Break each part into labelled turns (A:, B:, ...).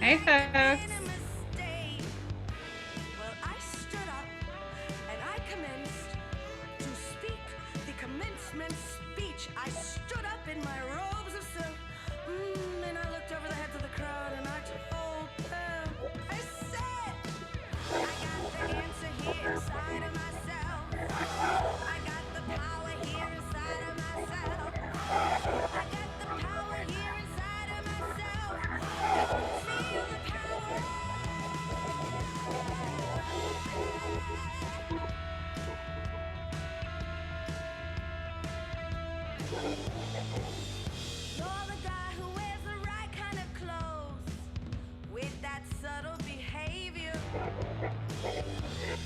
A: Hey, folks.
B: Well, I stood up and I commenced to speak the commencement speech. I stood up in my robes of silk, and I looked over the heads of the crowd and I told them, I said, I got the answer here inside of myself. I got the power here inside of myself. I got the power here inside of myself. Feel the power. You're the guy who wears the right kind of clothes with that subtle behavior.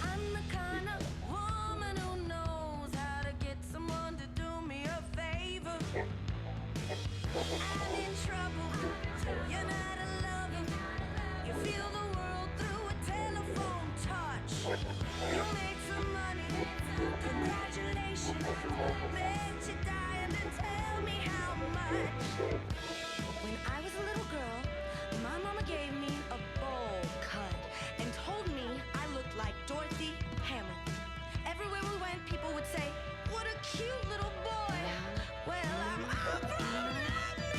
B: I'm the kind of woman who knows how to get someone to do me a favor. I'm in trouble. You're not alone. You feel the world through a telephone touch. You make some money. Congratulations. Bet you die and then tell me how much. When I was a little girl, my mama gave me a bowl cut and told me I looked like Dorothy Hamill. Everywhere we went, people would say, what a cute little boy. Well, I'm all grown up now.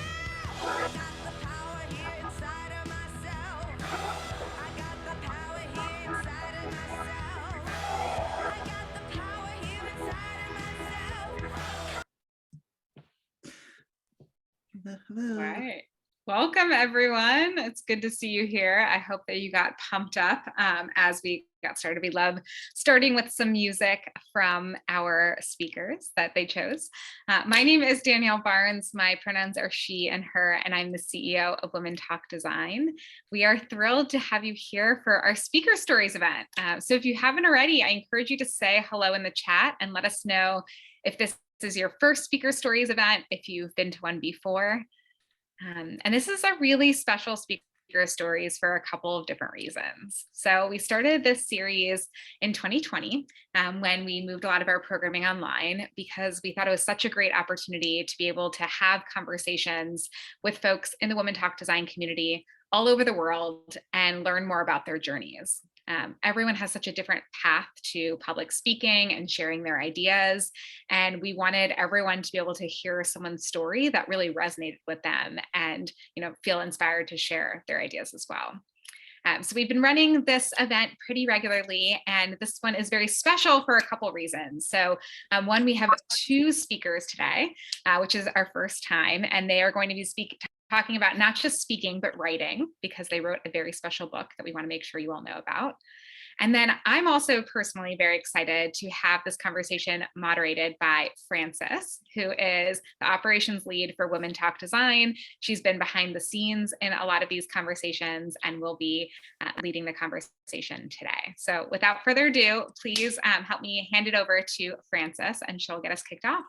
B: I got the power here inside of myself. I got the power here inside of myself. I got the power here inside of myself.
A: All right. Welcome, everyone. It's good to see you here. I hope that you got pumped up as we got started. We love starting with some music from our speakers that they chose. My name is Danielle Barnes. My pronouns are she and her, and I'm the CEO of Women Talk Design. We are thrilled to have you here for our Speaker Stories event. So if you haven't already, I encourage you to say hello in the chat and let us know if this is your first Speaker Stories event, if you've been to one before. And this is a really special Speaker Stories for a couple of different reasons. So we started this series in 2020 when we moved a lot of our programming online because we thought it was such a great opportunity to be able to have conversations with folks in the Women Talk Design community all over the world and learn more about their journeys. Everyone has such a different path to public speaking and sharing their ideas. And we wanted everyone to be able to hear someone's story that really resonated with them and, feel inspired to share their ideas as well. So we've been running this event pretty regularly, and this one is very special for a couple reasons. So one, we have two speakers today, which is our first time, and they are going to be talking about not just speaking, but writing, because they wrote a very special book that we want to make sure you all know about. And then I'm also personally very excited to have this conversation moderated by Frances, who is the operations lead for Women Talk Design. She's been behind the scenes in a lot of these conversations and will be leading the conversation today. So without further ado, please help me hand it over to Frances and she'll get us kicked off.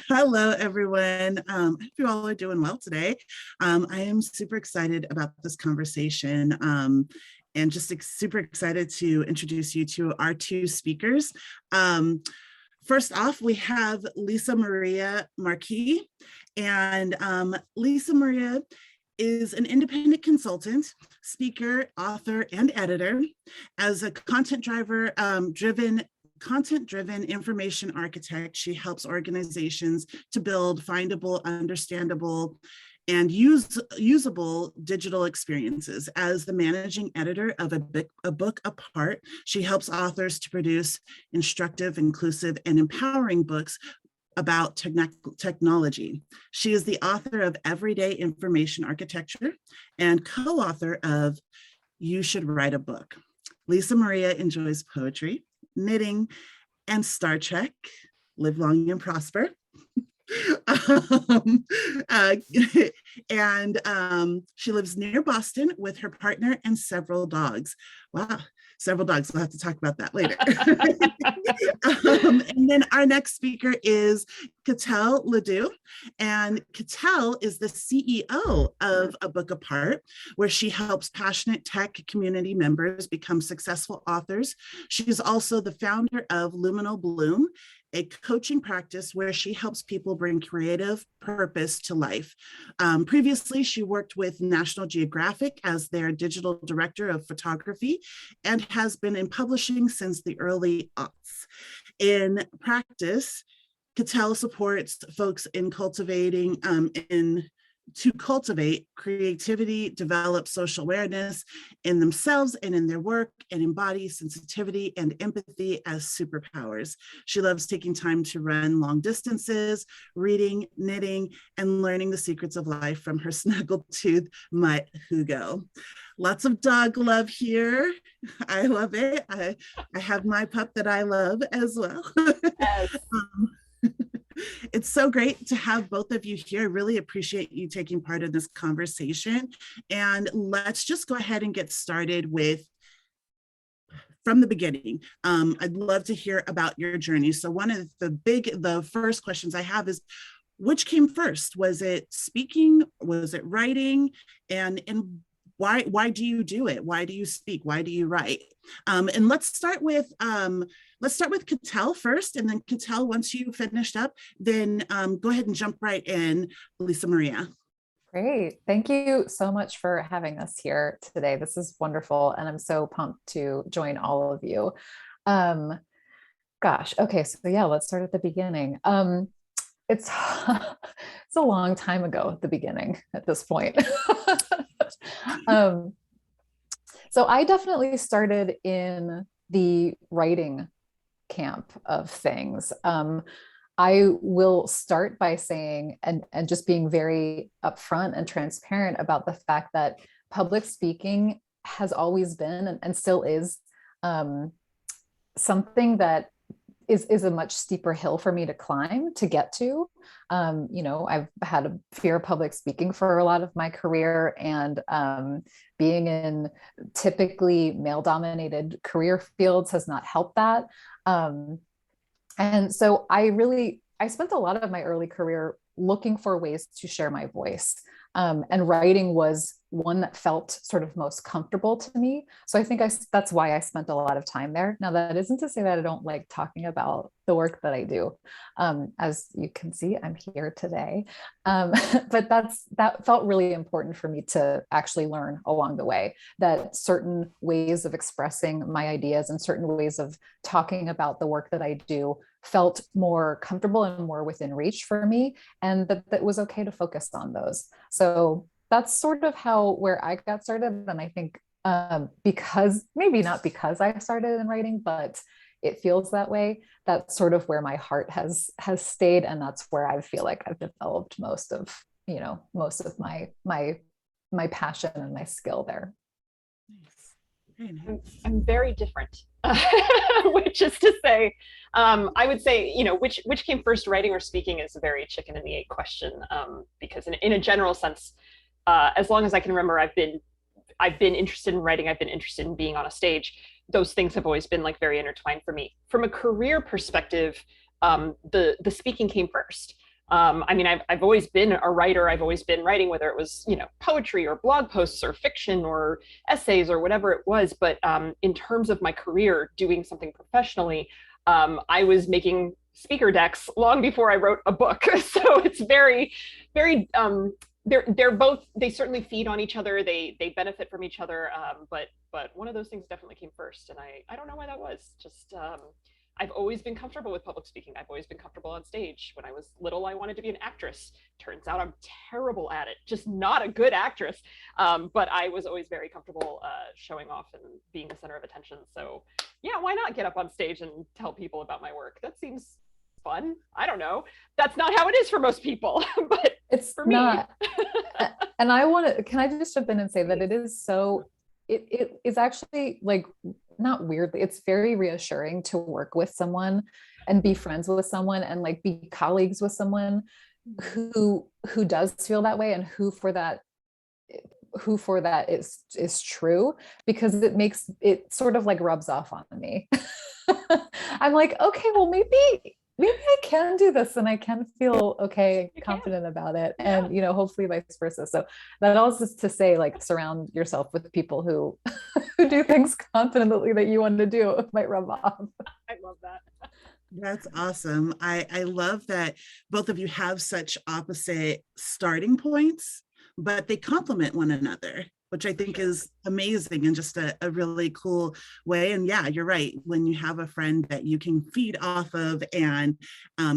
C: Hello, everyone. I hope you all are doing well today. I am super excited about this conversation and just super excited to introduce you to our two speakers. First off, we have Lisa Maria Marquis, and Lisa Maria is an independent consultant, speaker, author, and editor. As a content-driven information architect, she helps organizations to build findable, understandable, and usable digital experiences. As the managing editor of a book apart, she helps authors to produce instructive, inclusive, and empowering books about technology. She is the author of Everyday Information Architecture and co-author of You Should Write a Book. Lisa Maria enjoys poetry, knitting, and Star Trek. Live long and prosper. She lives near Boston with her partner and several dogs. Wow, several dogs. We'll have to talk about that later. And then our next speaker is Katel LeDû, and Katel is the CEO of A Book Apart, where she helps passionate tech community members become successful authors. She's also the founder of Luminal Bloom, a coaching practice where she helps people bring creative purpose to life. Previously, she worked with National Geographic as their digital director of photography and has been in publishing since the early aughts. In practice, Katel supports folks in to cultivate creativity, develop social awareness in themselves and in their work, and embody sensitivity and empathy as superpowers. She loves taking time to run long distances, reading, knitting, and learning the secrets of life from her snaggletooth mutt, Hugo. Lots of dog love here. I love it. I have my pup that I love as well.
D: Yes.
C: It's so great to have both of you here. I really appreciate you taking part in this conversation. And let's just go ahead and get started with from the beginning. I'd love to hear about your journey. So one of the first questions I have is, which came first? Was it speaking? Was it writing? And why do you do it? Why do you speak? Why do you write? And let's start with Katel first, and then Katel, once you finished up, then go ahead and jump right in, Lisa Maria.
D: Great. Thank you so much for having us here today. This is wonderful, and I'm so pumped to join all of you. Gosh, okay, so yeah, let's start at the beginning. It's it's a long time ago at the beginning at this point. So I definitely started in the writing camp of things. I will start by saying, and just being very upfront and transparent about the fact that public speaking has always been and still is something that is a much steeper hill for me to climb to get to. I've had a fear of public speaking for a lot of my career, and being in typically male-dominated career fields has not helped that. And so I spent a lot of my early career looking for ways to share my voice. And writing was one that felt sort of most comfortable to me. So I think that's why I spent a lot of time there. Now, that isn't to say that I don't like talking about the work that I do. As you can see, I'm here today. But that felt really important for me to actually learn along the way, that certain ways of expressing my ideas and certain ways of talking about the work that I do felt more comfortable and more within reach for me, and that it was okay to focus on those. So that's sort of where I got started. And I think because, maybe not because I started in writing, but it feels that way, that's sort of where my heart has stayed. And that's where I feel like I've developed most of my passion and my skill there.
E: I'm very different, which is to say, I would say, which came first, writing or speaking, is a very chicken and the egg question, because in a general sense, as long as I can remember, I've been interested in writing. I've been interested in being on a stage. Those things have always been very intertwined for me. From a career perspective, the speaking came first. I've always been a writer. I've always been writing, whether it was, poetry or blog posts or fiction or essays or whatever it was. But in terms of my career, doing something professionally, I was making speaker decks long before I wrote a book. So it's very, very, they're both, they certainly feed on each other. They benefit from each other. But one of those things definitely came first. And I don't know why that was. Just, I've always been comfortable with public speaking. I've always been comfortable on stage. When I was little, I wanted to be an actress. Turns out I'm terrible at it, just not a good actress. But I was always very comfortable showing off and being the center of attention. So yeah, why not get up on stage and tell people about my work? That seems fun. I don't know. That's not how it is for most people, but
D: it's
E: for
D: not. And can I just jump in and say that it is so, it is actually not weirdly, it's very reassuring to work with someone and be friends with someone and be colleagues with someone who does feel that way and who for that is true, because it sort of rubs off on me. I'm like, okay, well, maybe I can do this and I can feel okay,
E: You can.
D: confident about it.
E: Yeah.
D: And, hopefully vice versa. So that also is to say, like, surround yourself with people who, who do things confidently that you want to do. It might rub off.
E: I love that.
C: That's awesome. I love that both of you have such opposite starting points, but they complement one another, which I think is amazing and just a really cool way. And yeah, you're right. When you have a friend that you can feed off of and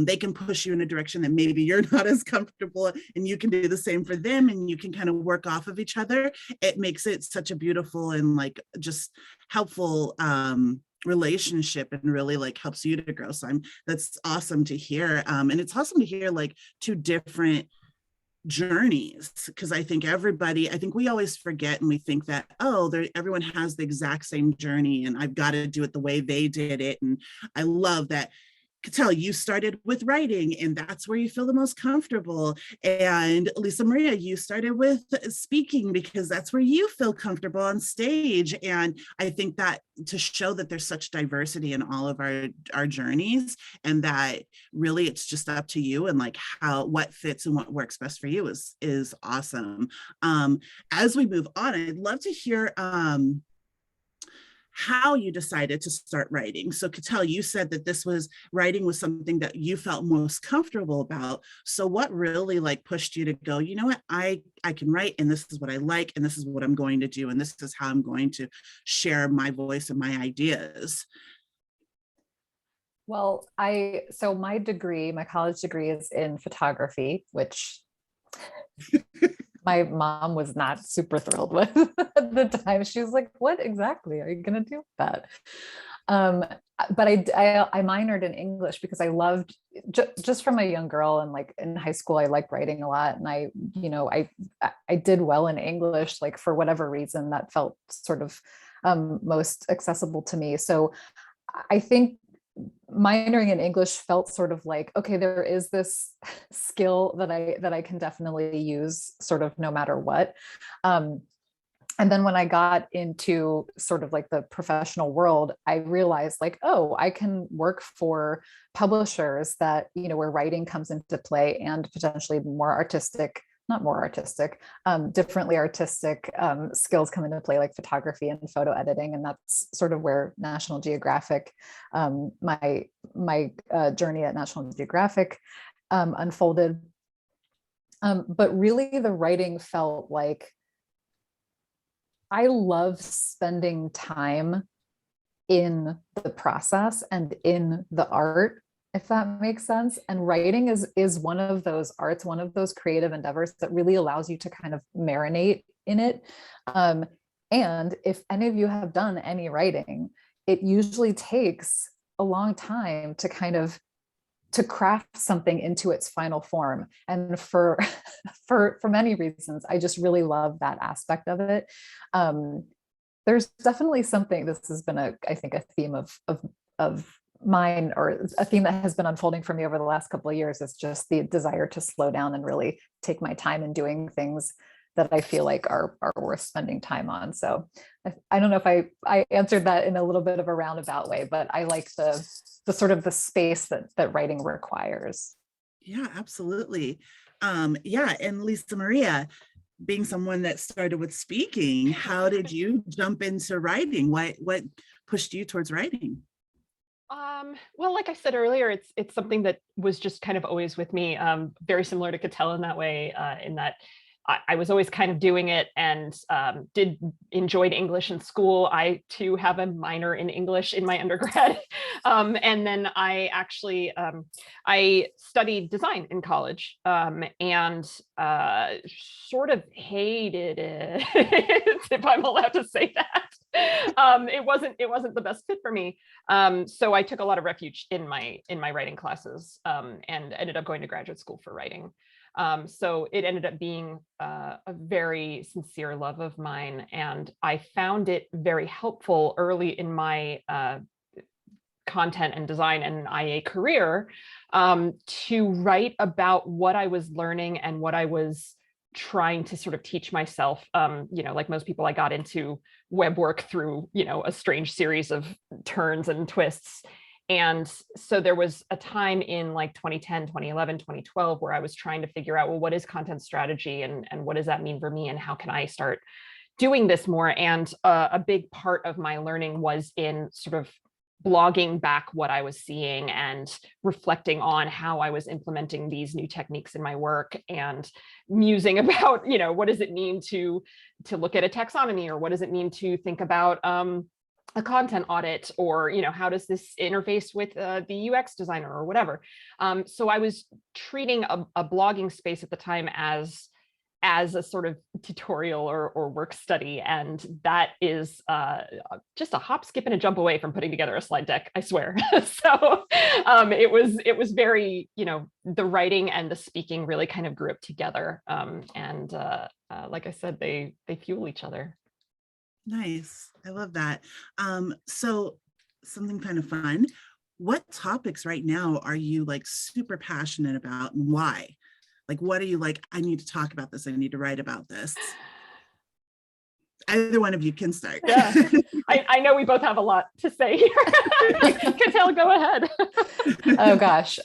C: they can push you in a direction that maybe you're not as comfortable and you can do the same for them and you can kind of work off of each other, it makes it such a beautiful and like just helpful relationship and really like helps you to grow. So that's awesome to hear. And it's awesome to hear like two different journeys, because I think we always forget and we think that, oh, everyone has the exact same journey and I've got to do it the way they did it. And I love that. Katel, you started with writing and that's where you feel the most comfortable. And Lisa Maria, you started with speaking because that's where you feel comfortable on stage. And I think that to show that there's such diversity in all of our journeys and that really it's just up to you and like what fits and what works best for you is awesome. As we move on, I'd love to hear how you decided to start writing. So Katel, you said that writing was something that you felt most comfortable about. So what really like pushed you to go, you know what, I can write and this is what I like and this is what I'm going to do and this is how I'm going to share my voice and my ideas?
D: Well, so my college degree is in photography, which my mom was not super thrilled with at the time. She was like, what exactly are you going to do with that? But I minored in English because I loved just from a young girl and like in high school, I liked writing a lot. And I did well in English, like for whatever reason that felt sort of most accessible to me. So I think minoring in English felt sort of like, okay, there is this skill that I can definitely use sort of no matter what. And then when I got into sort of like the professional world, I realized like, oh, I can work for publishers that, where writing comes into play and potentially differently artistic skills come into play, like photography and photo editing. And that's sort of where National Geographic, my journey at National Geographic unfolded. But really the writing felt like I love spending time in the process and in the art, if that makes sense. And writing is one of those arts, one of those creative endeavors that really allows you to kind of marinate in it. And if any of you have done any writing, it usually takes a long time to kind of to craft something into its final form. And for many reasons, I just really love that aspect of it. There's definitely something, this has been I think a theme of mine, or a theme that has been unfolding for me over the last couple of years, is just the desire to slow down and really take my time in doing things that I feel like are worth spending time on. So I don't know if I answered that in a little bit of a roundabout way, but I like the sort of the space that writing requires.
C: Yeah, absolutely. Yeah, and Lisa Maria, being someone that started with speaking, how did you jump into writing? What pushed you towards writing?
E: Well, like I said earlier, it's something that was just kind of always with me, very similar to Katel in that way, in that I was always kind of doing it and enjoyed English in school. I too have a minor in English in my undergrad. And then I actually, I studied design in college and sort of hated it, if I'm allowed to say that. It wasn't the best fit for me. So I took a lot of refuge in my writing classes and ended up going to graduate school for writing. So it ended up being a very sincere love of mine. And I found it very helpful early in my content and design and IA career to write about what I was learning and what I was trying to sort of teach myself. Like most people, I got into web work through, a strange series of turns and twists. And so there was a time in like 2010, 2011, 2012, where I was trying to figure out, well, what is content strategy and what does that mean for me? And how can I start doing this more? And a big part of my learning was in sort of blogging back what I was seeing and reflecting on how I was implementing these new techniques in my work, and musing about, what does it mean to look at a taxonomy, or what does it mean to think about a content audit, or how does this interface with the UX designer or whatever. So I was treating a blogging space at the time as a sort of tutorial or work study, and that is just a hop, skip, and a jump away from putting together a slide deck, I swear. So it was very, the writing and the speaking really kind of grew up together, and like I said, they fuel each other.
C: Nice. I love that. So something kind of fun. What topics right now are you like super passionate about, and why? Like, what are you like, I need to talk about this, I need to write about this? Either one of you can start.
E: Yeah, I know we both have a lot to say here. Katel, go ahead.
D: Oh gosh.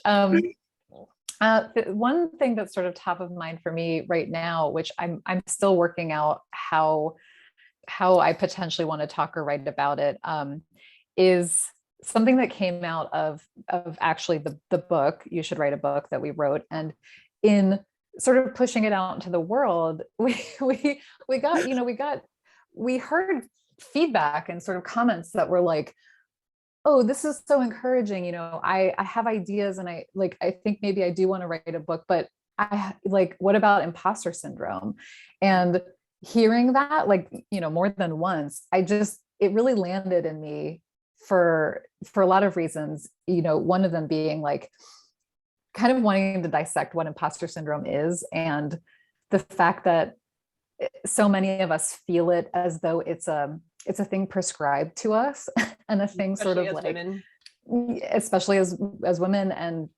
D: One thing that's sort of top of mind for me right now, which I'm still working out how I potentially want to talk or write about it, is something that came out of actually the book, You Should Write a Book, that we wrote. And in sort of pushing it out into the world, we heard feedback and sort of comments that were like, oh, this is so encouraging. I have ideas, and I think maybe I do want to write a book, but what about imposter syndrome? And hearing that, more than once, it really landed in me for a lot of reasons, one of them being like kind of wanting to dissect what imposter syndrome is, and the fact that so many of us feel it as though it's a thing prescribed to us, and a thing
E: Especially
D: sort of
E: as
D: like
E: women.
D: Especially as women, and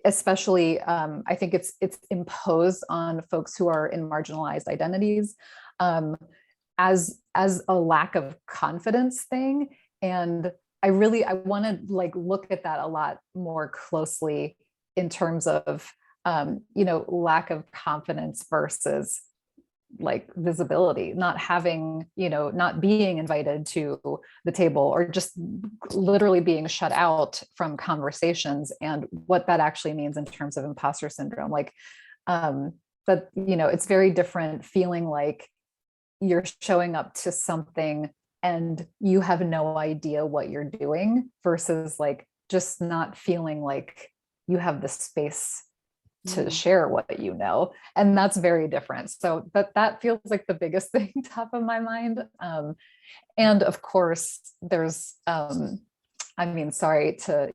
D: especially I think it's imposed on folks who are in marginalized identities as a lack of confidence thing. And I want to look at that a lot more closely in terms of lack of confidence versus visibility, not having, not being invited to the table, or just literally being shut out from conversations, and what that actually means in terms of imposter syndrome. That, it's very different feeling like you're showing up to something and you have no idea what you're doing, versus just not feeling like you have the space to share what you know. And that's very different. So that feels like the biggest thing top of my mind. And of course there's, sorry to,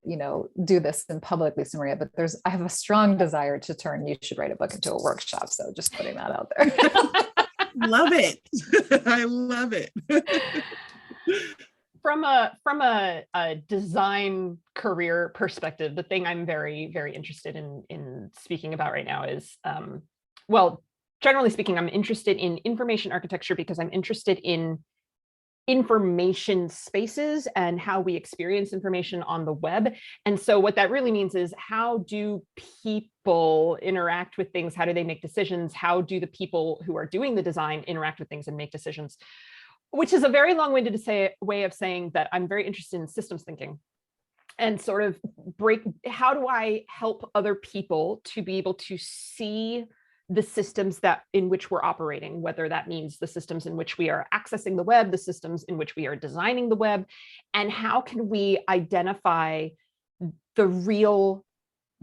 D: do this in public, Lisa Maria, but I have a strong desire to turn You Should Write a Book into a workshop. So just putting that out there.
C: Love it. I love it.
E: From a design career perspective, the thing I'm very, very interested in speaking about right now is, generally speaking, I'm interested in information architecture because I'm interested in information spaces and how we experience information on the web. And so what that really means is, how do people interact with things? How do they make decisions? How do the people who are doing the design interact with things and make decisions? Which is a very long-winded way of saying that I'm very interested in systems thinking, and sort of how do I help other people to be able to see the systems in which we're operating, whether that means the systems in which we are accessing the web, the systems in which we are designing the web, and how can we identify the real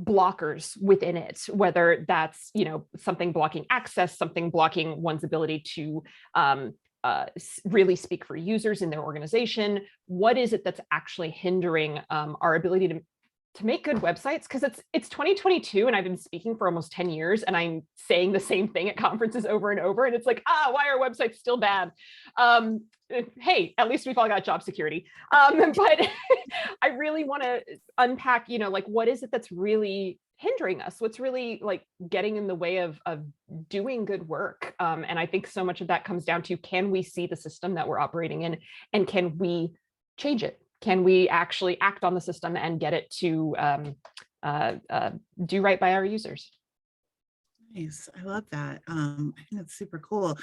E: blockers within it, whether that's, something blocking access, something blocking one's ability to really speak for users in their organization. What is it that's actually hindering our ability to make good websites? Because it's 2022 and I've been speaking for almost 10 years and I'm saying the same thing at conferences over and over, and it's like, why are websites still bad? Hey, at least we've all got job security. But I really want to unpack, what is it that's really hindering us? What's really getting in the way of doing good work? And I think so much of that comes down to, can we see the system that we're operating in, and can we change it? can we actually act on the system and get it to do right by our users?
C: Nice. I love that. I think that's super cool.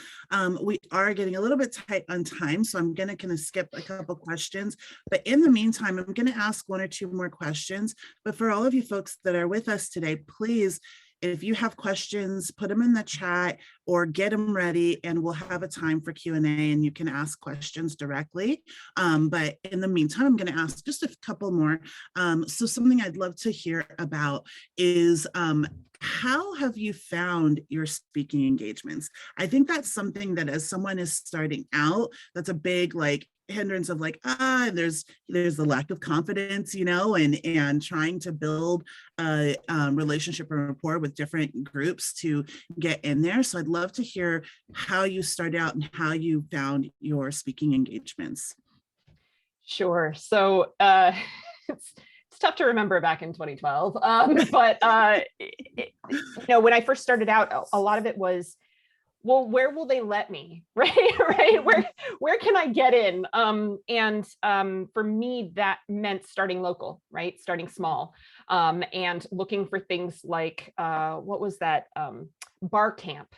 C: We are getting a little bit tight on time, so I'm going to kind of skip a couple questions. But in the meantime, I'm going to ask one or two more questions. But for all of you folks that are with us today, please, if you have questions, put them in the chat or get them ready, and we'll have a time for Q&A and you can ask questions directly. But in the meantime, I'm going to ask just a couple more. So something I'd love to hear about is how have you found your speaking engagements? I think that's something that as someone is starting out, that's a big like hindrance of like, there's the lack of confidence, you know, and trying to build a relationship and rapport with different groups to get in there. So I'd love to hear how you started out and how you found your speaking engagements.
E: Sure. So it's tough to remember back in 2012, but when I first started out, a lot of it was, well, where will they let me, right? Where can I get in? And for me, that meant starting local, right? Starting small, and looking for things like, what was that? Bar camp,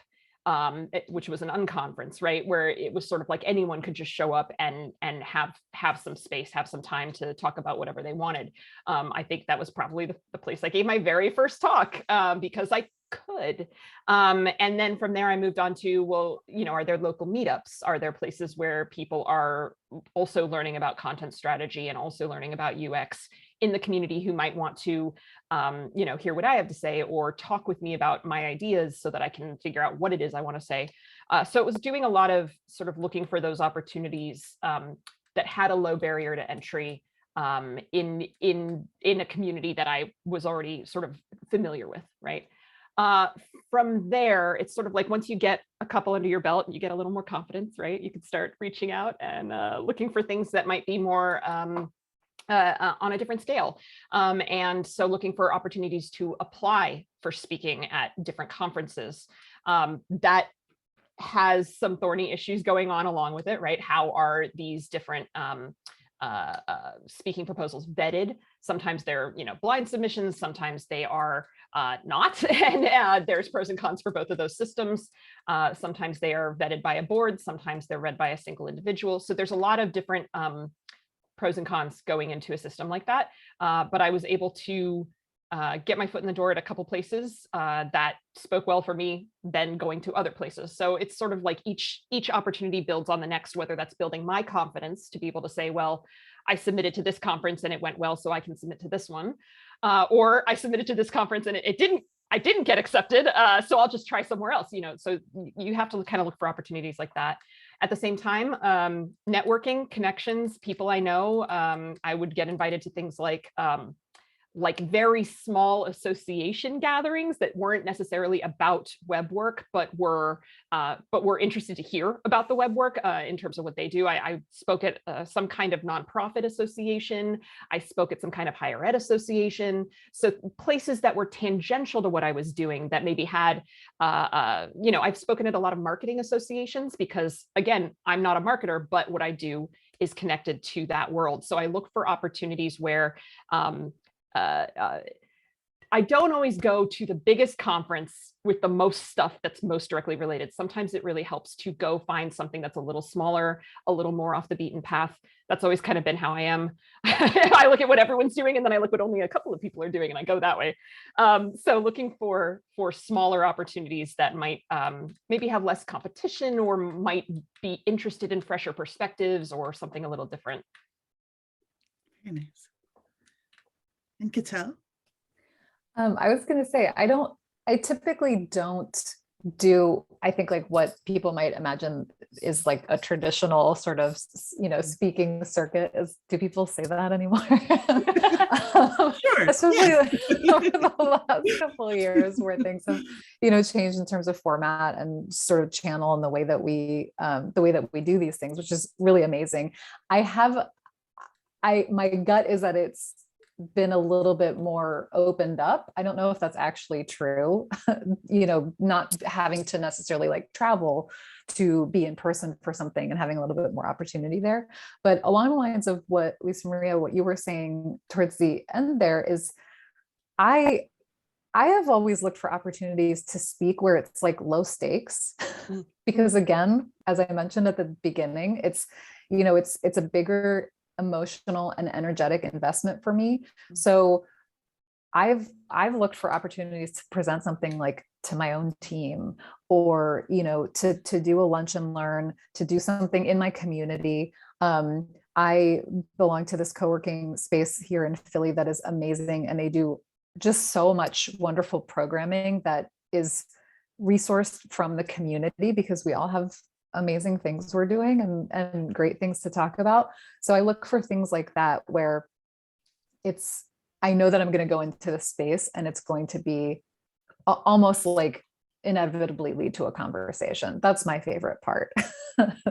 E: which was an unconference, right? Where it was sort of like anyone could just show up and have some space, have some time to talk about whatever they wanted. I think that was probably the place I gave my very first talk, because I could. And then from there, I moved on to, well, are there local meetups? Are there places where people are also learning about content strategy and also learning about UX in the community who might want to, hear what I have to say or talk with me about my ideas so that I can figure out what it is I want to say. So it was doing a lot of sort of looking for those opportunities that had a low barrier to entry in a community that I was already sort of familiar with, right? From there, it's sort of like once you get a couple under your belt, you get a little more confidence, right? You can start reaching out and looking for things that might be more on a different scale. And so looking for opportunities to apply for speaking at different conferences. That has some thorny issues going on along with it, right? How are these different speaking proposals vetted? Sometimes they're, blind submissions, sometimes they are not, and there's pros and cons for both of those systems. Sometimes they are vetted by a board, sometimes they're read by a single individual. So there's a lot of different pros and cons going into a system like that. But I was able to get my foot in the door at a couple places that spoke well for me, then going to other places. So it's sort of like each opportunity builds on the next, whether that's building my confidence to be able to say, well, I submitted to this conference and it went well, so I can submit to this one. Or I submitted to this conference and I didn't get accepted, so I'll just try somewhere else. So you have to kind of look for opportunities like that. At the same time, networking, connections, people I know. I would get invited to things like very small association gatherings that weren't necessarily about web work, but were interested to hear about the web work in terms of what they do. I spoke at some kind of nonprofit association. I spoke at some kind of higher ed association. So places that were tangential to what I was doing that maybe had, I've spoken at a lot of marketing associations because, again, I'm not a marketer, but what I do is connected to that world. So I look for opportunities where I don't always go to the biggest conference with the most stuff that's most directly related. Sometimes it really helps to go find something that's a little smaller, a little more off the beaten path. That's always kind of been how I am. I look at what everyone's doing and then I look what only a couple of people are doing and I go that way. So looking for smaller opportunities that might maybe have less competition or might be interested in fresher perspectives or something a little different.
C: Very nice. And Katel?
D: I was going to say, I typically don't do, I think like what people might imagine is like a traditional sort of, speaking circuit. Do people say that anymore?
C: Sure.
D: Especially over the last couple of years where things have, changed in terms of format and sort of channel and the way that we do these things, which is really amazing. My gut is that been a little bit more opened up. I don't know if that's actually true, not having to necessarily like travel to be in person for something and having a little bit more opportunity there. But along the lines of what Lisa Maria, what you were saying towards the end there is, I have always looked for opportunities to speak where it's like low stakes, because again, as I mentioned at the beginning, it's a bigger emotional and energetic investment for me. So I've looked for opportunities to present something like to my own team, or to do a lunch and learn, to do something in my community. I belong to this co-working space here in Philly that is amazing, and they do just so much wonderful programming that is resourced from the community, because we all have amazing things we're doing and great things to talk about. So I look for things like that where I know that I'm going to go into the space and it's going to be almost like inevitably lead to a conversation. That's my favorite part.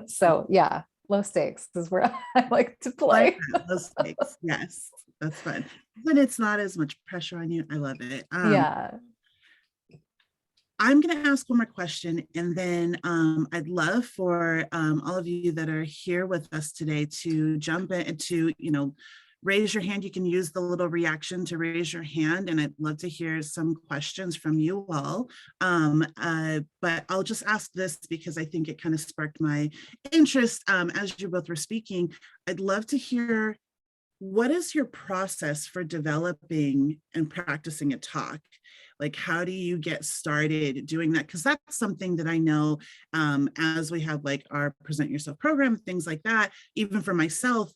D: So yeah, low stakes is where I like to play.
C: Low stakes, yes, that's fun. Then it's not as much pressure on you. I love it.
D: Yeah.
C: I'm going to ask one more question, and then I'd love for all of you that are here with us today to jump in and to, raise your hand. You can use the little reaction to raise your hand, and I'd love to hear some questions from you all. But I'll just ask this because I think it kind of sparked my interest as you both were speaking. I'd love to hear, what is your process for developing and practicing a talk? Like, how do you get started doing that? Because that's something that I know as we have like our Present Yourself program, things like that, even for myself,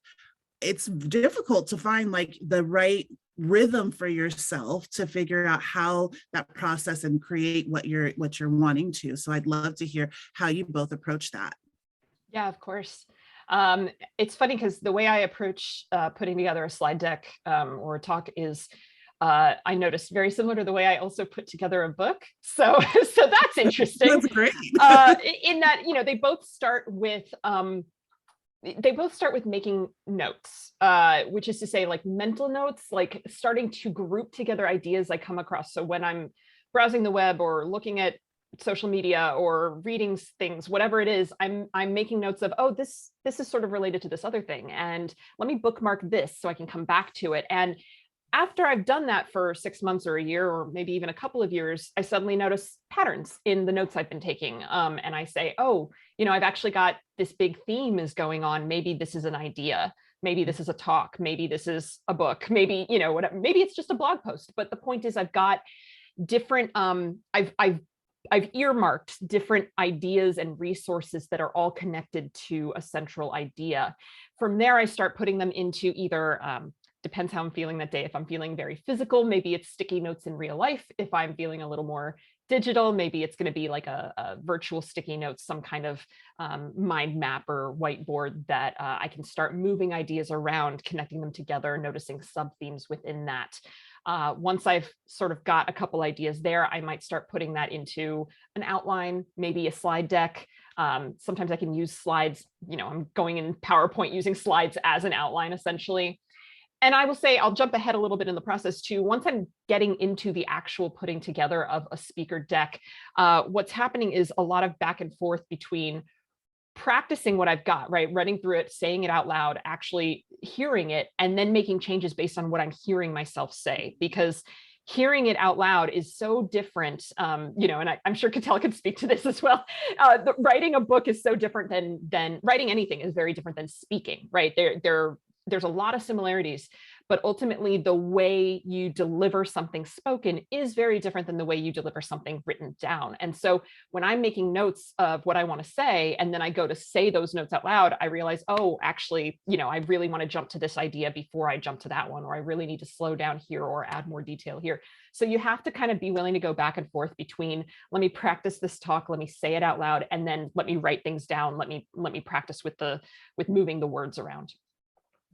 C: it's difficult to find like the right rhythm for yourself to figure out how that process and create what you're wanting to. So I'd love to hear how you both approach that.
E: Yeah, of course. It's funny because the way I approach putting together a slide deck or a talk is, I noticed, very similar to the way I also put together a book. So that's interesting.
C: That's great.
E: In that, they both start with making notes, which is to say like mental notes, like starting to group together ideas I come across. So when I'm browsing the web or looking at social media or reading things, whatever it is, I'm making notes of, oh, this is sort of related to this other thing, and let me bookmark this so I can come back to it. And after I've done that for 6 months or a year, or maybe even a couple of years, I suddenly notice patterns in the notes I've been taking. And I say, oh, I've actually got this big theme is going on. Maybe this is an idea. Maybe this is a talk. Maybe this is a book. Maybe, whatever. Maybe it's just a blog post. But the point is, I've got different, I've earmarked different ideas and resources that are all connected to a central idea. From there, I start putting them into either, depends how I'm feeling that day. If I'm feeling very physical, maybe it's sticky notes in real life. If I'm feeling a little more digital, maybe it's going to be like a virtual sticky notes, some kind of mind map or whiteboard that I can start moving ideas around, connecting them together, noticing sub themes within that. Once I've sort of got a couple ideas there, I might start putting that into an outline, maybe a slide deck. Sometimes I can use slides, I'm going in PowerPoint using slides as an outline essentially. And I will say, I'll jump ahead a little bit in the process too. Once I'm getting into the actual putting together of a speaker deck, what's happening is a lot of back and forth between practicing what I've got, right? Running through it, saying it out loud, actually hearing it, and then making changes based on what I'm hearing myself say. Because hearing it out loud is so different, and I'm sure Katel can speak to this as well. Writing a book is so different than writing anything is very different than speaking, right? There's a lot of similarities, but ultimately the way you deliver something spoken is very different than the way you deliver something written down. And so when I'm making notes of what I want to say, and then I go to say those notes out loud, I realize, oh, actually, I really want to jump to this idea before I jump to that one, or I really need to slow down here or add more detail here. So you have to kind of be willing to go back and forth between, let me practice this talk, let me say it out loud, and then let me write things down. Let me practice with moving the words around.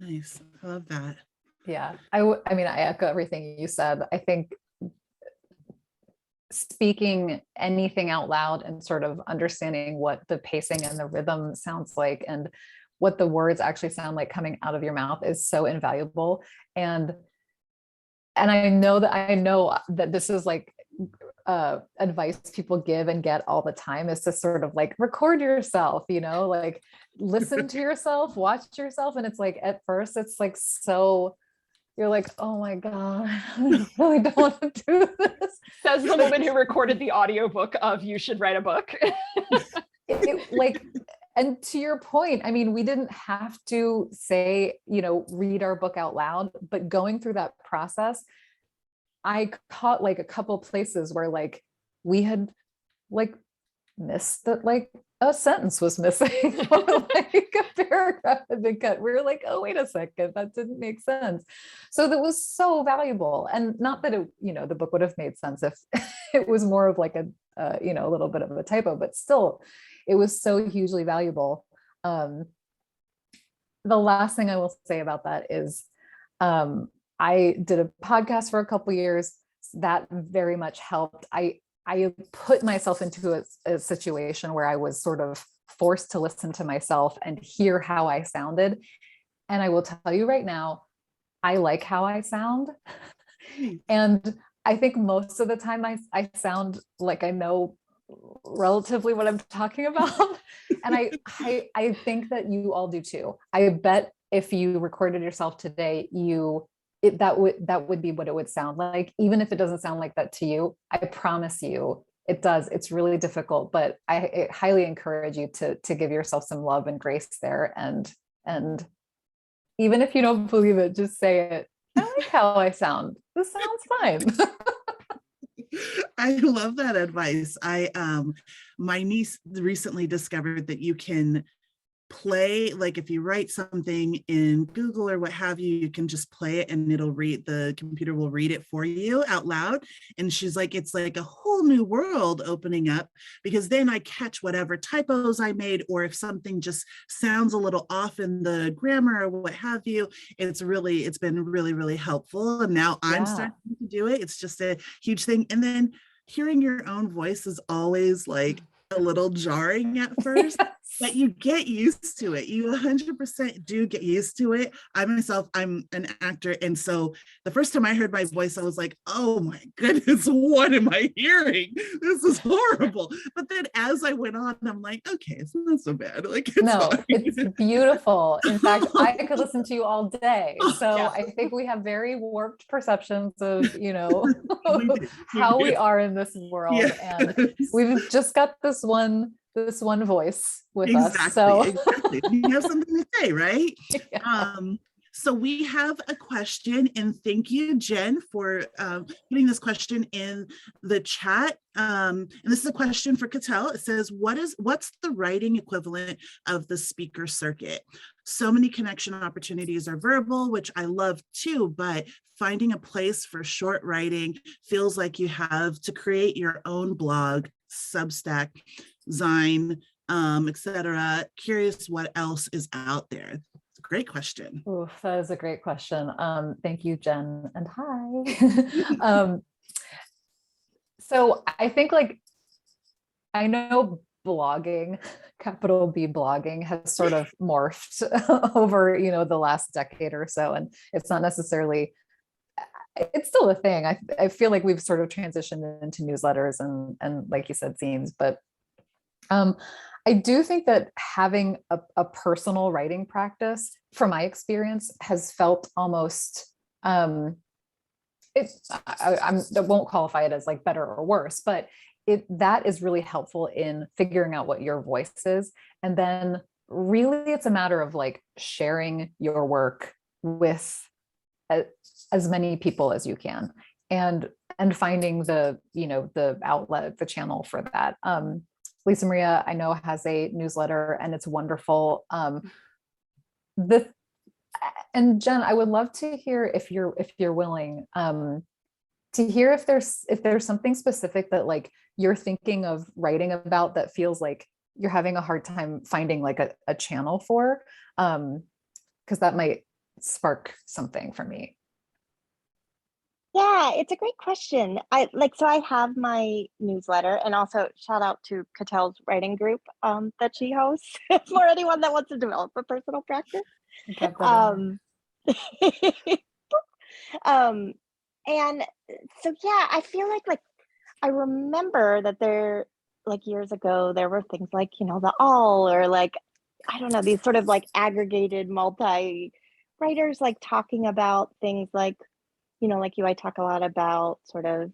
C: Nice. I love that.
D: Yeah. I mean, I echo everything you said. I think speaking anything out loud and sort of understanding what the pacing and the rhythm sounds like and what the words actually sound like coming out of your mouth is so invaluable. And and I know that this is like advice people give and get all the time, is to sort of like record yourself, like listen to yourself, watch yourself. And it's like, at first it's like, so you're like, oh my God, I really don't want to do this.
E: Says the woman who recorded the audiobook of You Should Write a Book.
D: And to your point, I mean, we didn't have to say, read our book out loud, but going through that process, I caught like a couple places where like we had like missed that like a sentence was missing, or like a paragraph had been cut. We were like, oh, wait a second, that didn't make sense. So that was so valuable. And not that it, the book would have made sense if it was more of like a little bit of a typo, but still, it was so hugely valuable. The last thing I will say about that is, I did a podcast for a couple of years. That very much helped. I put myself into a situation where I was sort of forced to listen to myself and hear how I sounded. And I will tell you right now, I like how I sound. And I think most of the time I sound like I know relatively what I'm talking about. And I think that you all do too. I bet if you recorded yourself today, that would be what it would sound like, even if it doesn't sound like that to you. I promise you it does. It's really difficult, but I highly encourage you to give yourself some love and grace there. And even if you don't believe it, just say it. I like how I sound. This sounds fine.
C: I love that advice. My niece recently discovered that you can play, like if you write something in Google or what have you, you can just play it and the computer will read it for you out loud. And she's like, it's like a whole new world opening up, because then I catch whatever typos I made, or if something just sounds a little off in the grammar or what have you. It's been really, really helpful. And now I'm starting to do it. It's just a huge thing. And then hearing your own voice is always like a little jarring at first.
D: Yes.
C: But you get used to it. You 100% do get used to it. I'm an actor. And so the first time I heard my voice, I was like, oh my goodness, what am I hearing? This is horrible. But then as I went on, I'm like, okay, it's not so bad. Like,
D: it's beautiful. In fact, I could listen to you all day. So
C: Yeah.
D: I think we have very warped perceptions of, how we are in this world.
C: Yeah.
D: And we've just got this one voice with
C: Exactly,
D: us. So
C: exactly. You have something to say, right?
D: Yeah.
C: So we have a question, and thank you, Jen, for putting this question in the chat. And this is a question for Katel. It says, what's the writing equivalent of the speaker circuit? So many connection opportunities are verbal, which I love too, but finding a place for short writing feels like you have to create your own blog, Substack, Zine, etc. Curious what else is out there. It's a great question.
D: Oof, that is a great question. Thank you, Jen, and hi. So I think I know blogging, capital B blogging, has sort of morphed over, the last decade or so. And it's not necessarily, it's still a thing. I feel like we've sort of transitioned into newsletters and like you said, zines, but I do think that having a personal writing practice, from my experience, has felt almost, I won't qualify it as like better or worse, but that is really helpful in figuring out what your voice is. And then really it's a matter of like sharing your work with as many people as you can, and finding the outlet, the channel for that. Lisa Maria, I know, has a newsletter and it's wonderful. And Jen, I would love to hear, if you're willing, to hear if there's something specific that like you're thinking of writing about that feels like you're having a hard time finding like a channel for, because that might spark something for me.
F: Yeah, it's a great question. I have my newsletter, and also shout out to Katel's writing group that she hosts for anyone that wants to develop a personal practice. And so yeah, I feel like I remember that there, like years ago, there were things like, the all, or like, I don't know, these sort of like aggregated multi writers like talking about things like, like you, I talk a lot about sort of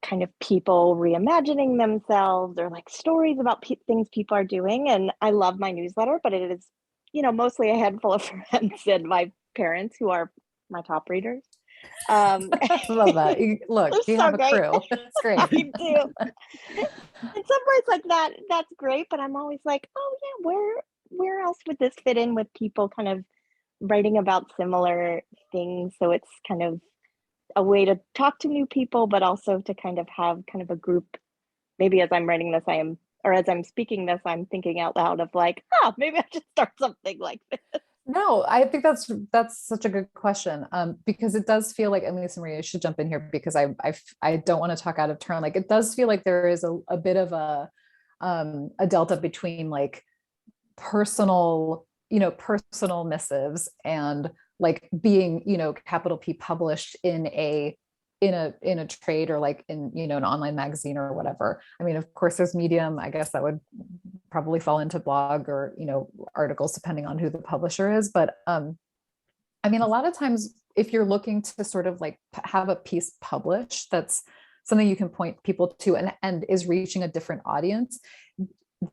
F: kind of people reimagining themselves, or like stories about things people are doing. And I love my newsletter, but it is, mostly a handful of friends and my parents who are my top readers.
D: I love that. Look,
F: They're
D: you
F: so
D: have a
F: great.
D: crew. It's great.
F: I do. In some ways like that's great, but I'm always like, oh yeah, where else would this fit in with people kind of writing about similar things? So it's kind of a way to talk to new people, but also to kind of have kind of a group. Maybe as I'm writing this, or as I'm speaking this, I'm thinking out loud of like, maybe I should start something like this.
D: No, I think that's such a good question, because it does feel like, I mean, Lisa Maria should jump in here, because I don't want to talk out of turn. Like, it does feel like there is a bit of a delta between like personal missives and like being, capital P published in a trade, or like in, an online magazine or whatever. I mean, of course there's Medium, I guess that would probably fall into blog, or, articles, depending on who the publisher is. But I mean, a lot of times if you're looking to sort of like have a piece published, that's something you can point people to, and is reaching a different audience.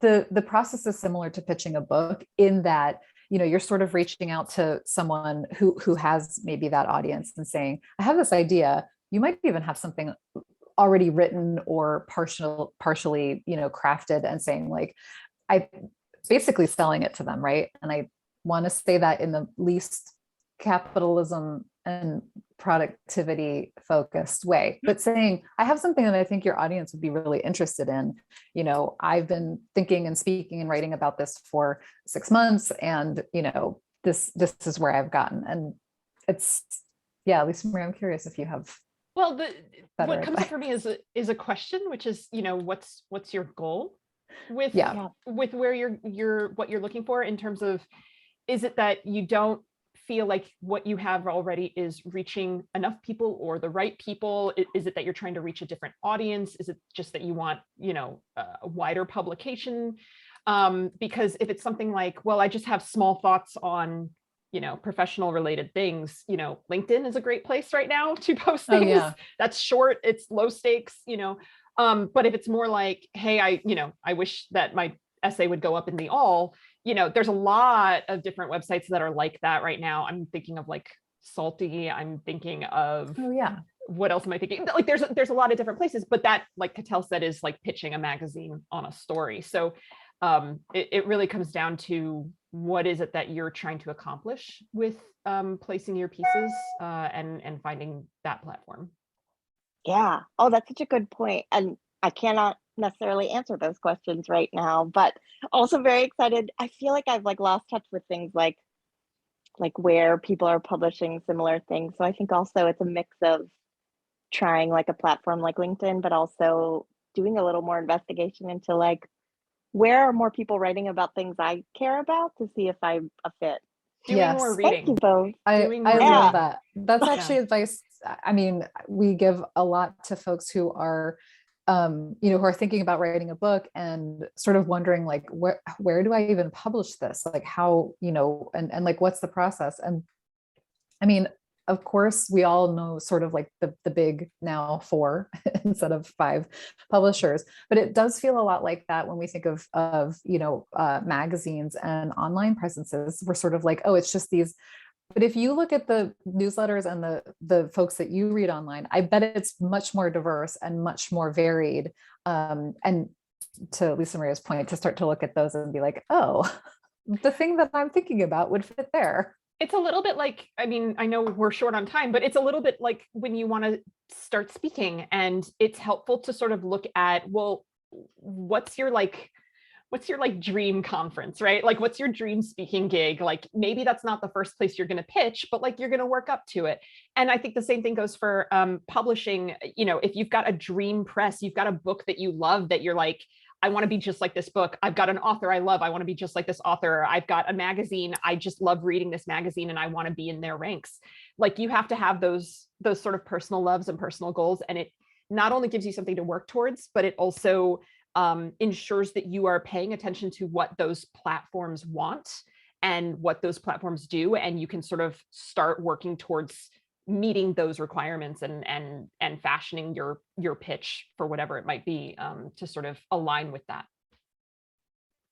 D: The process is similar to pitching a book, in that, you're sort of reaching out to someone who has maybe that audience and saying, I have this idea. You might even have something already written or partially, crafted, and saying like, I basically selling it to them, right? And I want to say that in the least capitalism and productivity focused way, but saying, I have something that I think your audience would be really interested in. I've been thinking and speaking and writing about this for 6 months, and this is where I've gotten. And it's, yeah, Lisa Marie, I'm curious if you have.
E: Well, what
D: better
E: comes up
D: advice.
E: for me is a question, which is, what's your goal with
D: Yeah.
E: with where you're what you're looking for, in terms of, is it that you don't feel like what you have already is reaching enough people, or the right people? Is it that you're trying to reach a different audience? Is it just that you want, a wider publication? Because if it's something like, well, I just have small thoughts on, professional related things, LinkedIn is a great place right now to post things.
D: Oh, yeah.
E: That's short, it's low stakes, but if it's more like, hey, I wish that my essay would go up in the all, there's a lot of different websites that are like that right now. I'm thinking of like Salty. I'm thinking of,
D: Oh, yeah.
E: what else am I thinking? Like there's a lot of different places, but that, like Katel said, is like pitching a magazine on a story. So it really comes down to, what is it that you're trying to accomplish with placing your pieces, and finding that platform.
F: Yeah. Oh, that's such a good point. And I cannot necessarily answer those questions right now, but also very excited. I feel like I've like lost touch with things like where people are publishing similar things. So I think also it's a mix of trying like a platform like LinkedIn, but also doing a little more investigation into like, where are more people writing about things I care about, to see if I'm a fit.
E: Doing more
D: Yes.
E: reading.
F: Thank you both.
D: I
E: Doing more
D: love
E: reading.
D: that. That's
F: Yeah.
D: actually advice. I mean, we give a lot to folks who are, who are thinking about writing a book and sort of wondering like, where do I even publish this? Like how, and like, what's the process? And I mean, of course, we all know sort of like the big now 4 instead of 5 publishers, but it does feel a lot like that when we think of magazines and online presences. We're sort of like, oh, it's just these. But if you look at the newsletters and the folks that you read online, I bet it's much more diverse and much more varied. And to Lisa Maria's point, to start to look at those and be like, oh, the thing that I'm thinking about would fit there.
E: It's a little bit like, I mean, I know we're short on time, but it's a little bit like when you want to start speaking, and it's helpful to sort of look at, well, what's your dream conference, right? Like, what's your dream speaking gig? Like, maybe that's not the first place you're going to pitch, but like, you're going to work up to it. And I think the same thing goes for publishing. If you've got a dream press, you've got a book that you love, that you're like, I want to be just like this book. I've got an author I love. I want to be just like this author. I've got a magazine. I just love reading this magazine and I want to be in their ranks. Like you have to have those sort of personal loves and personal goals. And it not only gives you something to work towards, but it also ensures that you are paying attention to what those platforms want and what those platforms do. And you can sort of start working towards meeting those requirements and fashioning your pitch for whatever it might be to sort of align with that.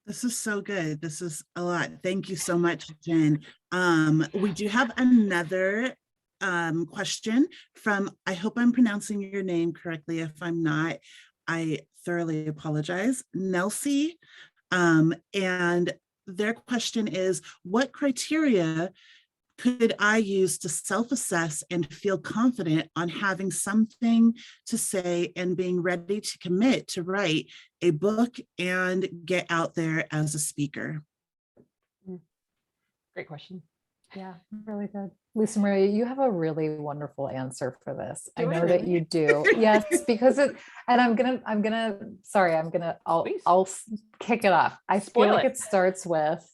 C: This is so good. This is a lot. Thank you so much, Jen. We do have another question from, I hope I'm pronouncing your name correctly. If I'm not, I thoroughly apologize. Nelsie. And their question is, what criteria could I use to self-assess and feel confident on having something to say and being ready to commit to write a book and get out there as a speaker?
E: Great question.
D: Yeah, really good. Lisa Maria, you have a really wonderful answer for this. I
E: Do I
D: know that
E: really?
D: you do. Yes, because it, and I'll kick it off. I feel
E: Spoil
D: like
E: it.
D: it starts with,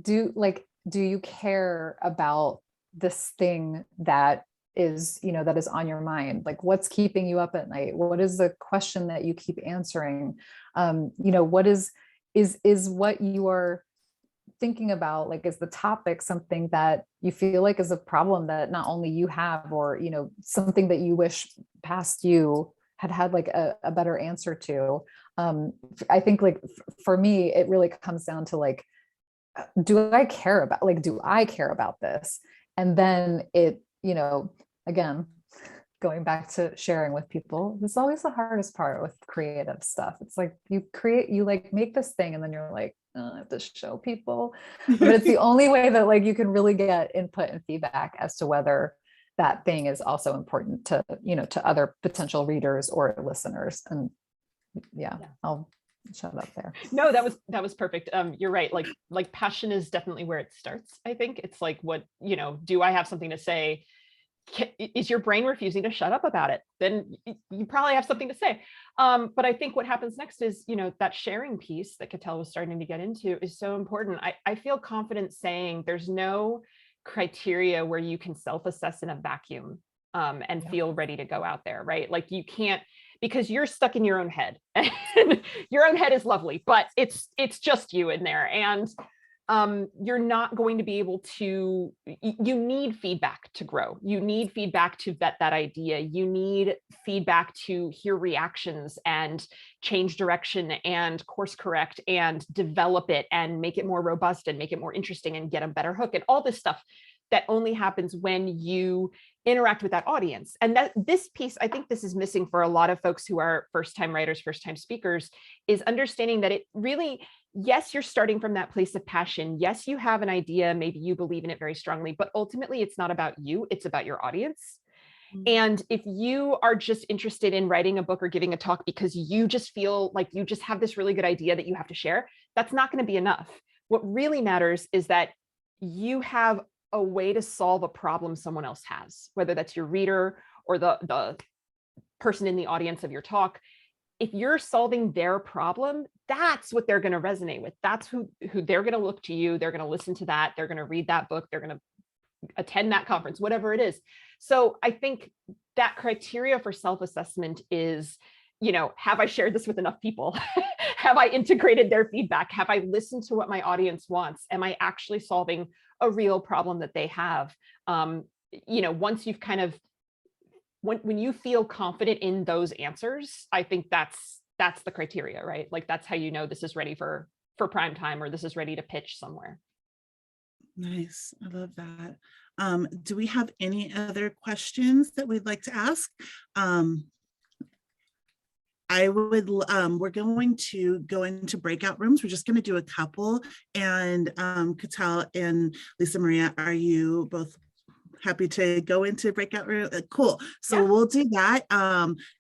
D: do you care about this thing that is, that is on your mind? Like, what's keeping you up at night? What is the question that you keep answering? What is what you are thinking about, like, is the topic something that you feel like is a problem that not only you have, or something that you wish past you had like a better answer to? I think, like, for me, it really comes down to, like, do I care about this? And then it, again, going back to sharing with people, it's always the hardest part with creative stuff. It's like you make this thing and then you're like, oh, I have to show people. But it's the only way that, like, you can really get input and feedback as to whether that thing is also important to, to other potential readers or listeners. And yeah. I'll shut up there.
E: No, that was perfect. You're right. Like passion is definitely where it starts. I think it's like, what, do I have something to say? Is your brain refusing to shut up about it? Then you probably have something to say. But I think what happens next is, that sharing piece that Katel was starting to get into is so important. I feel confident saying there's no criteria where you can self-assess in a vacuum and feel ready to go out there, right? Like, you can't, because you're stuck in your own head. And your own head is lovely, but it's just you in there. And you're not going to be able to, you need feedback to grow. You need feedback to vet that idea. You need feedback to hear reactions and change direction and course correct and develop it and make it more robust and make it more interesting and get a better hook and all this stuff that only happens when you interact with that audience. And that this piece, I think this is missing for a lot of folks who are first-time writers, first-time speakers, is understanding that it really, yes, you're starting from that place of passion. Yes, you have an idea, maybe you believe in it very strongly, but ultimately it's not about you, it's about your audience. Mm-hmm. And if you are just interested in writing a book or giving a talk because you just feel like you just have this really good idea that you have to share, that's not going to be enough. What really matters is that you have a way to solve a problem someone else has, whether that's your reader or the person in the audience of your talk. If you're solving their problem, that's what they're going to resonate with. That's who they're going to look to you. They're going to listen to that. They're going to read that book. They're going to attend that conference, whatever it is. So I think that criteria for self-assessment is, have I shared this with enough people? Have I integrated their feedback? Have I listened to what my audience wants? Am I actually solving a real problem that they have? Once you've kind of, when you feel confident in those answers, I think that's the criteria, right? Like, that's how you know this is ready for prime time, or this is ready to pitch somewhere.
C: Nice. I love that. Do we have any other questions that we'd like to ask? We're going to go into breakout rooms. We're just going to do a couple. And Katel and Lisa Maria, are you both happy to go into breakout room? Cool. So yeah. We'll do that.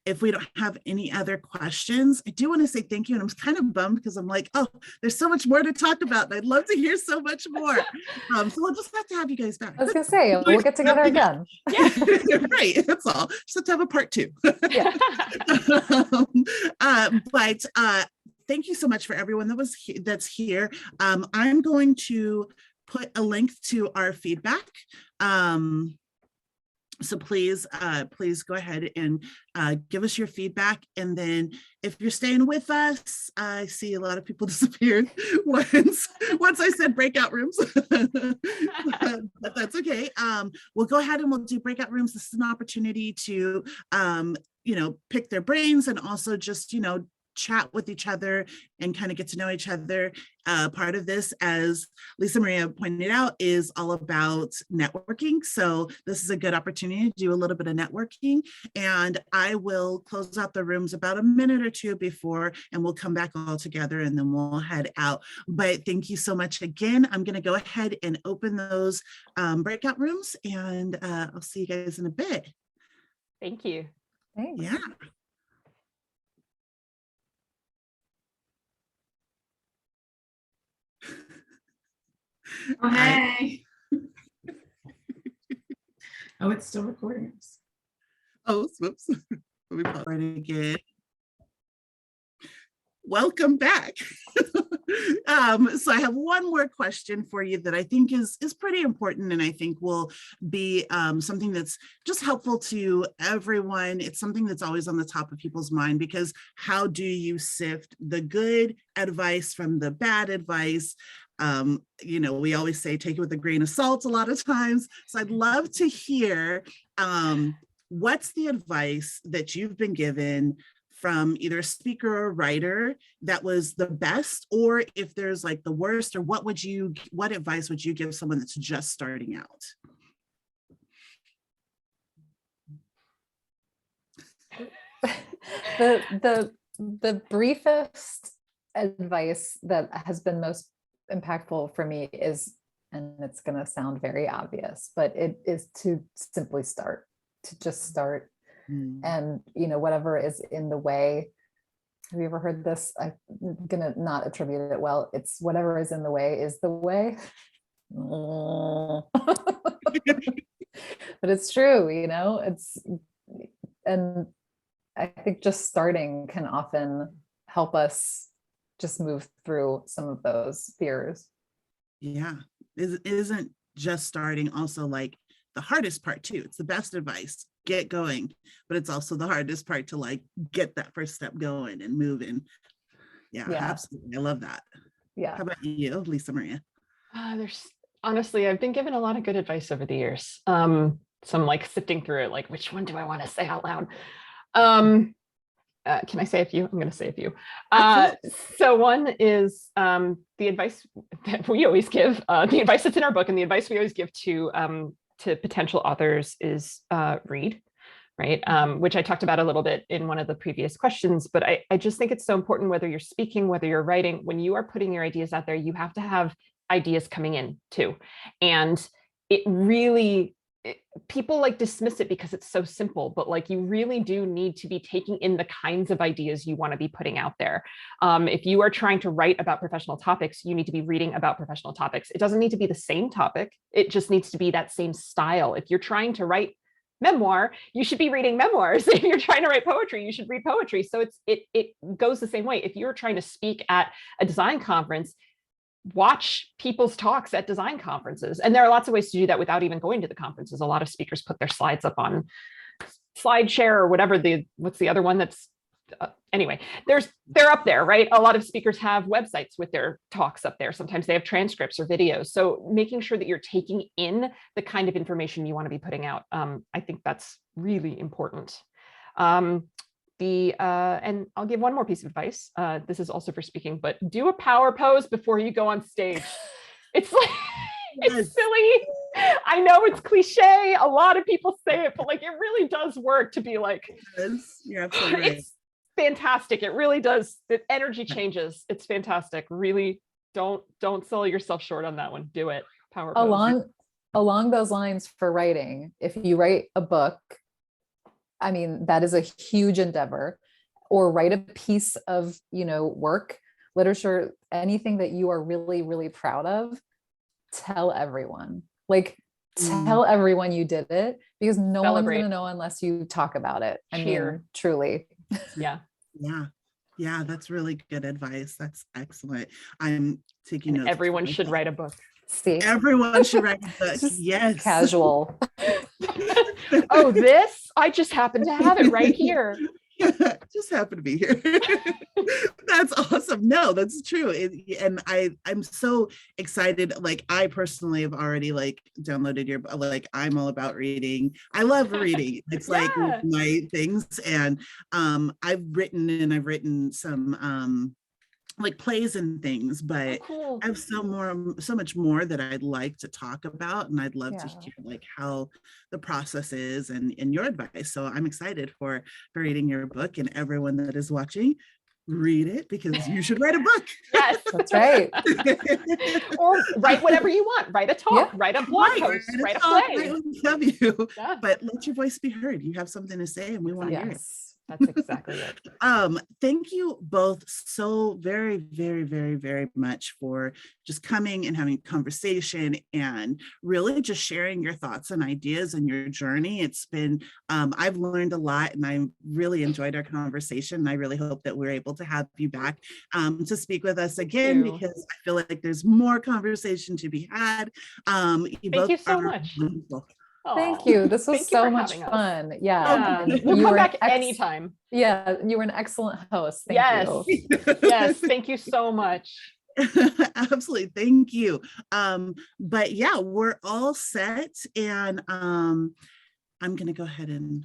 C: If we don't have any other questions, I do want to say thank you. And I'm kind of bummed because I'm like, oh, there's so much more to talk about. And I'd love to hear so much more. So we'll just have to have you guys back.
D: I was going to say, we'll get together again.
C: Yeah. Right. That's all. Just have to have a part 2.
D: Yeah.
C: But thank you so much for everyone that's here. I'm going to put a link to our feedback. So please go ahead and give us your feedback. And then if you're staying with us, I see a lot of people disappeared once I said breakout rooms, but that's okay. We'll go ahead and we'll do breakout rooms. This is an opportunity to, pick their brains and also just, chat with each other and kind of get to know each other. Part of this, as Lisa Maria pointed out, is all about networking. So this is a good opportunity to do a little bit of networking, and I will close out the rooms about a minute or two before, and we'll come back all together and then we'll head out. But thank you so much again. I'm going to go ahead and open those breakout rooms, and I'll see you guys in a bit.
E: Thank you.
D: Thanks.
C: Yeah.
G: Oh, hey. Oh, it's still recording.
C: Oh, whoops. Let me pause it again. Welcome back. So I have one more question for you that I think is pretty important, and I think will be something that's just helpful to everyone. It's something that's always on the top of people's mind, because how do you sift the good advice from the bad advice? We always say take it with a grain of salt a lot of times. So I'd love to hear what's the advice that you've been given from either a speaker or writer that was the best, or if there's like the worst, or what advice would you give someone that's just starting out?
D: The briefest advice that has been most impactful for me is, and it's going to sound very obvious, but it is to simply start, to just start. And whatever is in the way. Have you ever heard this? I'm gonna not attribute it well. It's whatever is in the way is the way. But it's true, and I think just starting can often help us just move through some of those fears.
C: Yeah, isn't just starting also like the hardest part too? It's the best advice, get going, but it's also the hardest part to like get that first step going and moving. Yeah. Absolutely. I love that.
D: Yeah.
C: How about you, Lisa Maria?
E: Honestly, I've been given a lot of good advice over the years. So I'm like sifting through it, like, which one do I want to say out loud? Can I say a few? I'm going to say a few. So one is the advice that we always give, the advice that's in our book, and the advice we always give to potential authors is read, right? Which I talked about a little bit in one of the previous questions, but I just think it's so important, whether you're speaking, whether you're writing, when you are putting your ideas out there, you have to have ideas coming in too. And it really, people like dismiss it because it's so simple, but like you really do need to be taking in the kinds of ideas you want to be putting out there. If you are trying to write about professional topics, you need to be reading about professional topics. It doesn't need to be the same topic. It just needs to be that same style. If you're trying to write memoir, you should be reading memoirs. If you're trying to write poetry, you should read poetry. So it goes the same way. If you're trying to speak at a design conference, watch people's talks at design conferences. And there are lots of ways to do that without even going to the conferences. A lot of speakers put their slides up on SlideShare or whatever what's the other one that's, anyway, they're up there, right? A lot of speakers have websites with their talks up there. Sometimes they have transcripts or videos. So making sure that you're taking in the kind of information you want to be putting out. I think that's really important. And I'll give one more piece of advice. This is also for speaking, but do a power pose before you go on stage. It's like, it's silly. I know it's cliche. A lot of people say it, but like, it really does work to be like,
C: you're absolutely right.
E: It's fantastic. It really does. The energy changes. It's fantastic. Really don't sell yourself short on that one. Do it. Power pose.
D: Along those lines, for writing, if you write a book, I mean, that is a huge endeavor, or write a piece of, work, literature, anything that you are really, really proud of, tell everyone, tell everyone you did it, because no one's going to know unless you talk about it. I mean, truly.
E: Yeah.
C: Yeah. Yeah, that's really good advice. That's excellent. I'm taking
E: And
C: notes.
E: everyone should write a book.
D: See,
C: Everyone should write a book.
D: just
C: Yes.
D: casual.
E: Oh, this? I just happen to have it right here.
C: Just happen to be here. That's awesome. No, that's true. And I'm so excited. Like, I personally have already like downloaded your, like, I'm all about reading. I love reading. It's like
E: Yeah.
C: my things. And I've written some like plays and things,
E: Oh,
C: but
E: cool.
C: I have so much more that I'd like to talk about, and I'd love to
D: Yeah.
C: hear like how the process is and your advice. So I'm excited for reading your book, and everyone that is watching, read it, because you should write a book.
E: Yes.
D: That's right.
E: Or write whatever you want. Write a talk,
D: Yeah.
E: write a blog
C: Right,
E: post, write a
C: talk,
E: play.
C: write what we love you.
E: Yeah,
C: But let your voice be heard. You have something to say, and we want to hear it.
D: Yes.
E: that's exactly it.
C: Thank you both so very, very, very, very much for just coming and having a conversation and really just sharing your thoughts and ideas and your journey. It's been, I've learned a lot, and I really enjoyed our conversation. I really hope that we're able to have you back to speak with us again,
E: you.
C: because I feel like there's more conversation to be had.
E: Thank you so much.
C: Wonderful.
D: Thank
E: Aw,
D: you. This was
E: thank you
D: so
E: for
D: much
E: having us.
D: fun.
E: Yeah.
D: And
E: We'll
D: you
E: come
D: were
E: back
D: an
E: anytime.
D: Yeah, you were an excellent host. Thank
E: Yes.
D: you.
E: Yes. Thank you so much.
C: Absolutely. Thank you. But yeah, we're all set. And I'm going to go ahead and